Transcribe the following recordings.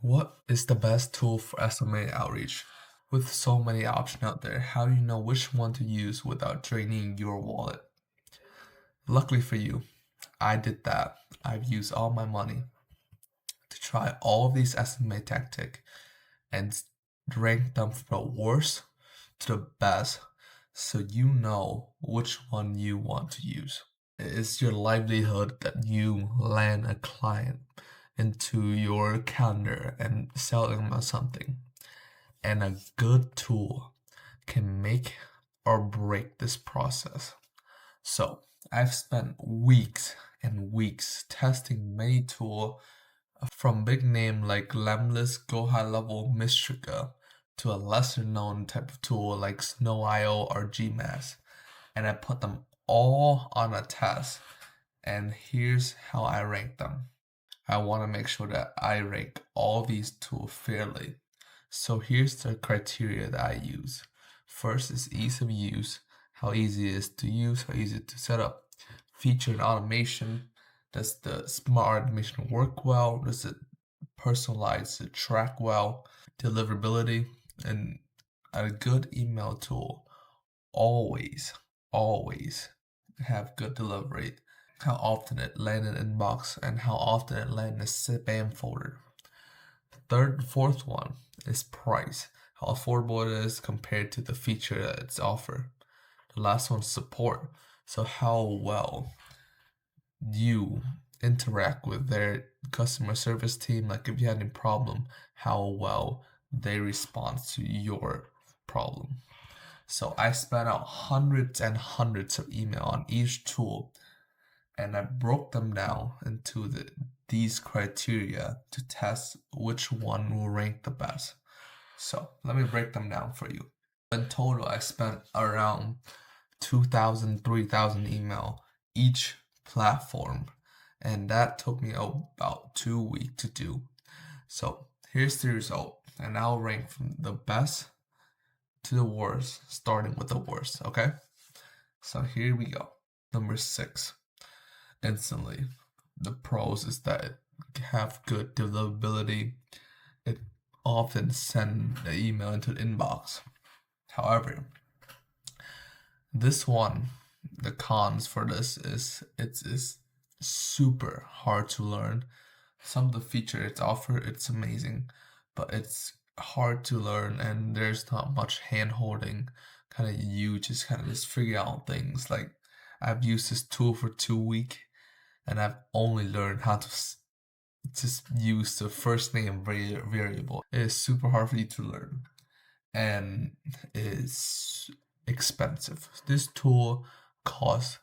What is the best tool for SMA outreach? With so many options out there, how do you know which one to use without draining your wallet? Luckily for you, I did that. I've used all my money to try all of these SMA tactic and rank them from the worst to the best so you know which one you want to use. It's your livelihood that you land a client into your calendar and sell them something. And a good tool can make or break this process. So I've spent weeks and weeks testing many tools from big name like Lemless, Go High Level, Mystrica to a lesser known type of tool like Snow.io or Gmass. And I put them all on a test. And here's how I rank them. I want to make sure that I rank all these tools fairly. So here's the criteria that I use. First is ease of use, how easy it is to use, how easy to set up. Feature and automation. Does the smart automation work well? Does it personalize it, track well? Deliverability, and a good email tool always, always have good delivery. How often it lands in inbox and how often it lands in spam folder. Fourth one is price. How affordable it is compared to the feature that it's offered. The last one is support. So how well you interact with their customer service team. Like if you had any problem, how well they respond to your problem. So I spent out hundreds and hundreds of email on each tool, and I broke them down into these criteria to test which one will rank the best. So let me break them down for you. In total, I spent around 2,000, 3,000 email each platform, and that took me about 2 weeks to do. So here's the result, and I'll rank from the best to the worst, starting with the worst, okay? So here we go. Number 6, instantly. The pros is that it have good deliverability. It often send the email into the inbox. However, this one, the cons for this is it's super hard to learn. Some of the feature it's offered, it's amazing, but it's hard to learn and there's not much hand holding. Kind of you just kind of just figure out things. Like I've used this tool for 2 weeks and I've only learned how to just use the first name variable. It is super hard for you to learn and is expensive. This tool costs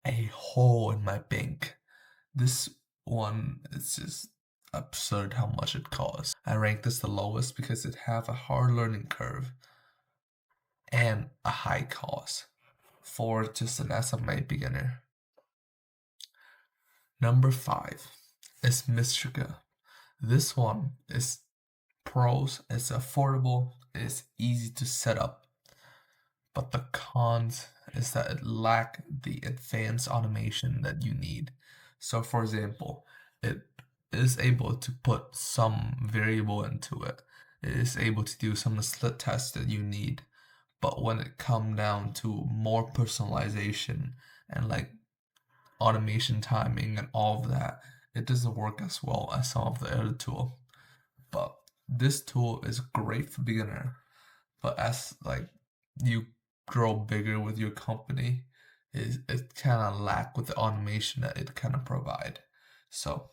a hole in my bank. This one is just absurd how much it costs. I rank this the lowest because it have a hard learning curve and a high cost for just an SMA beginner. Number 5 is Mystrica. This one is pros, it's affordable, it's easy to set up. But the cons is that it lacks the advanced automation that you need. So for example, it is able to put some variable into it. It is able to do some of the slit tests that you need. But when it comes down to more personalization and like automation timing and all of that, it doesn't work as well as some of the other tool. But this tool is great for beginner. But as like you grow bigger with your company, it kind of lack with the automation that it kind of provide. So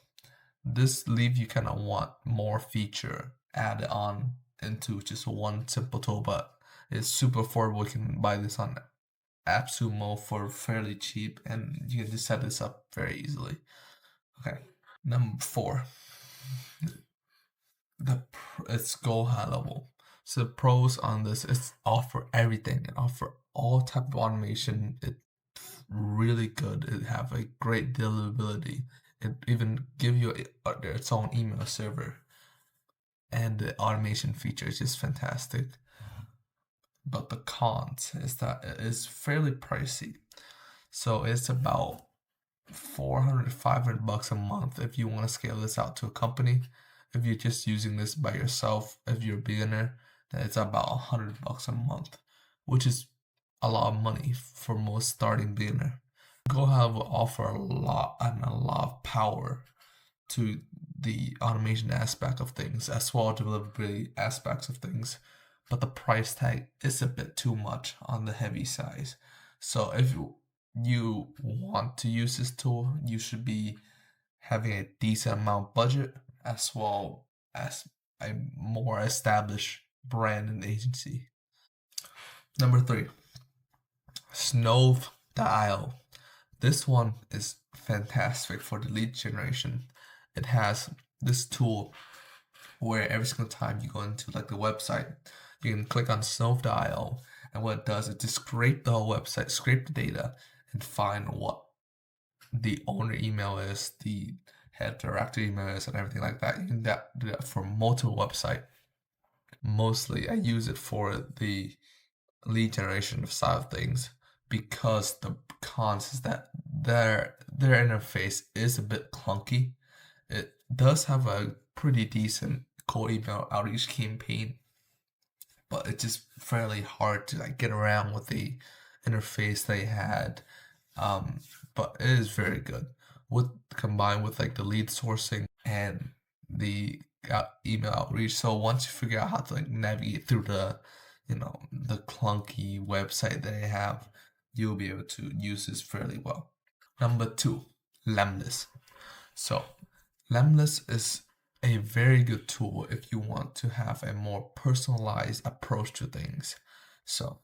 this leave you kind of want more feature added on into just one simple tool, but it's super affordable. You can buy this on AppSumo for fairly cheap, and you can just set this up very easily. Okay, number 4, it's Go High Level. So the pros on this is offer everything. It offer all type of automation. It's really good. It have a great deliverability. It even give you its own email server, and the automation feature is just fantastic. But the cons is that it is fairly pricey. So it's about $400 to $500 a month if you want to scale this out to a company. If you're just using this by yourself, if you're a beginner, then it's about $100 a month, which is a lot of money for most starting beginner. GoHub will offer a lot of power to the automation aspect of things as well as deliverability aspects of things, but the price tag is a bit too much on the heavy side. So if you want to use this tool, you should be having a decent amount budget as well as a more established brand and agency. Number 3, Snove.io. This one is fantastic for the lead generation. It has this tool where every single time you go into like the website, you can click on Snove.io, and what it does is just scrape the whole website, scrape the data, and find what the owner email is, the head director email is, and everything like that. You can do that for multiple websites. Mostly, I use it for the lead generation side of things because the cons is that their interface is a bit clunky. It does have a pretty decent cold email outreach campaign, but it's just fairly hard to like get around with the interface they had. But it is very good with combined with like the lead sourcing and the email outreach. So once you figure out how to like navigate through the the clunky website they have, you'll be able to use this fairly well. Number 2, Lemlist. So Lemlist is a very good tool if you want to have a more personalized approach to things. So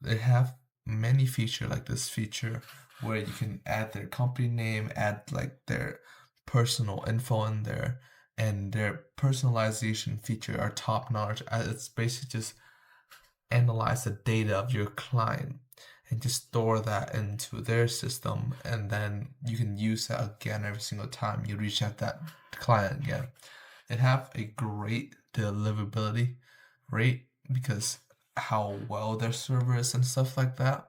they have many features like this feature where you can add their company name, add like their personal info in there, and their personalization feature are top notch. It's basically just analyze the data of your client and just store that into their system, and then you can use that again every single time you reach out that client again. It have a great deliverability rate because how well their server is and stuff like that.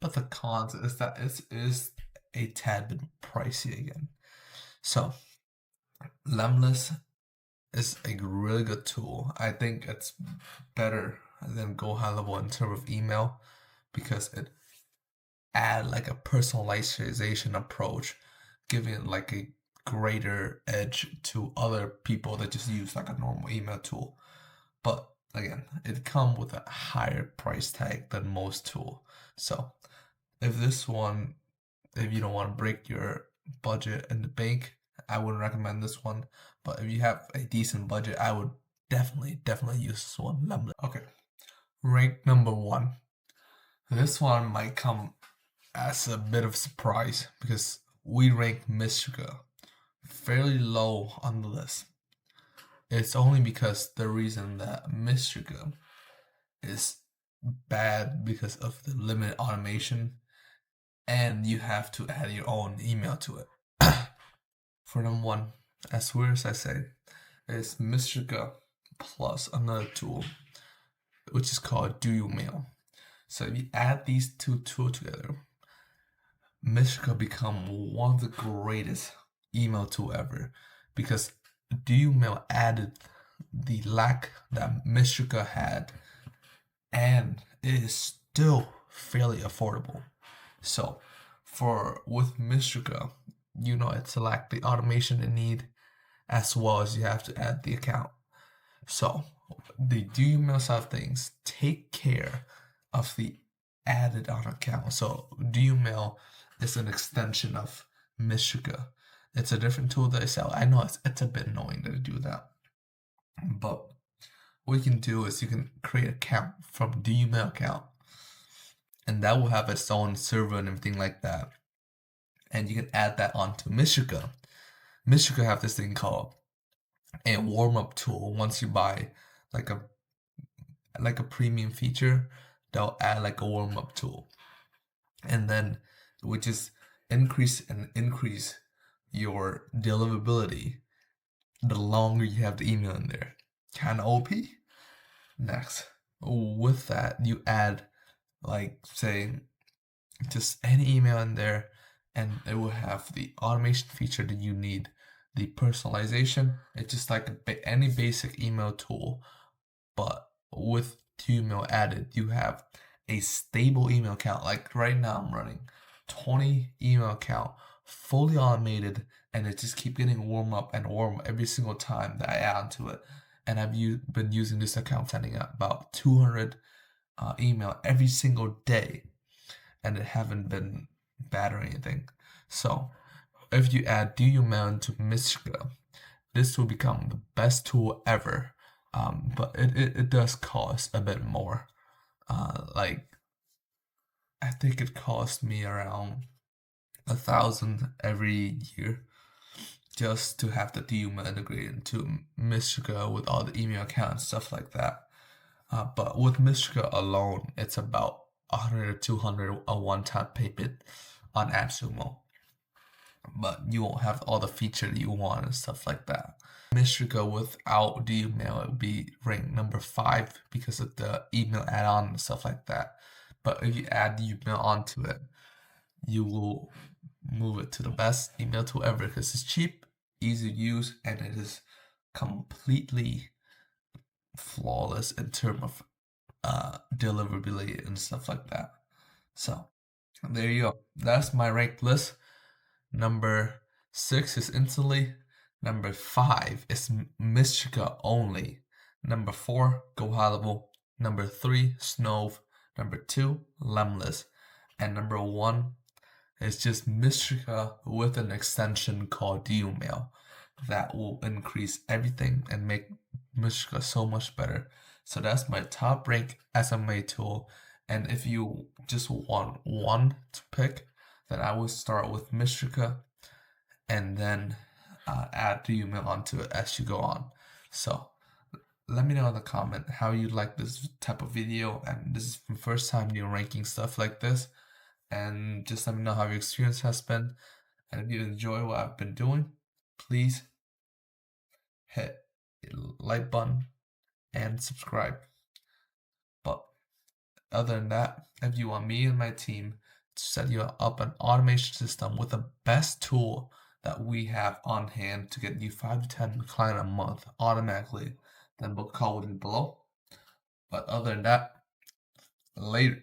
But the cons is that it is a tad bit pricey again. So Lemlist is a really good tool. I think it's better than Go High Level in terms of email because it add like a personalization approach, giving it like a greater edge to other people that just use like a normal email tool. But again, it comes with a higher price tag than most tool. So if you don't want to break your budget in the bank, I wouldn't recommend this one. But if you have a decent budget, I would definitely use this one. Okay, rank number 1. This one might come as a bit of surprise because we rank Mystrica fairly low on the list. It's only because the reason that Mystrica is bad because of the limited automation and you have to add your own email to it. For number 1, as weird as I say, is Mystrica plus another tool which is called Do You Mail. So if you add these two tools together, Mystrica become one of the greatest email tool ever because Do You Mail added the lack that Mystrica had, and it is still fairly affordable. So with Mystrica, it's like the automation it need as well as you have to add the account. So the Do You Mail side of things take care of the added on account. So Do You Mail is an extension of Mystrica. It's a different tool that I sell. I know it's a bit annoying that I do that. But what you can do is you can create an account from Do You Mail account. And that will have its own server and everything like that. And you can add that onto Mystrica. Mystrica have this thing called a warm-up tool. Once you buy like a premium feature, they'll add like a warm-up tool. And then we just increase your deliverability the longer you have the email in there. Kind of OP. Next, with that, you add like say just any email in there, and it will have the automation feature that you need the personalization. It's just like any basic email tool, but with email added, you have a stable email account. Like right now, I'm running 20 email account, fully automated, and it just keep getting warm up and warm every single time that I add onto it. And I've been using this account, sending out about 200 email every single day, and it haven't been bad or anything. So if you add DUmail into Mishka, this will become the best tool ever. But it does cost a bit more. Like I think it cost me around 1,000 every year just to have the DUmail integrated into Mishka with all the email accounts and stuff like that. But with Mishka alone, it's about 100 or 200 a one-time payment on AppSumo. But you won't have all the features you want and stuff like that. Mishka without the email, it would be ranked number 5 because of the email add-on and stuff like that. But if you add the email onto it, you will move it to the best email tool ever because it's cheap, easy to use, and it is completely flawless in terms of deliverability and stuff like that. So there you go. That's my ranked list. Number 6 is Instantly. Number 5 is Mystica only. Number 4, Go High Level. Number 3, Snove. Number 2, Lemless. And number 1 is just Mystica with an extension called DUmail that will increase everything and make Mystica so much better. So that's my top rank SMMA tool. And if you just want one to pick, then I would start with Mystica and then add DUmail onto it as you go on. So let me know in the comment how you like this type of video, and this is the first time you're ranking stuff like this, and just let me know how your experience has been. And if you enjoy what I've been doing, please hit the like button and subscribe. But other than that, if you want me and my team to set you up an automation system with the best tool that we have on hand to get you 5 to 10 clients a month automatically, then book call will be below. But other than that, later.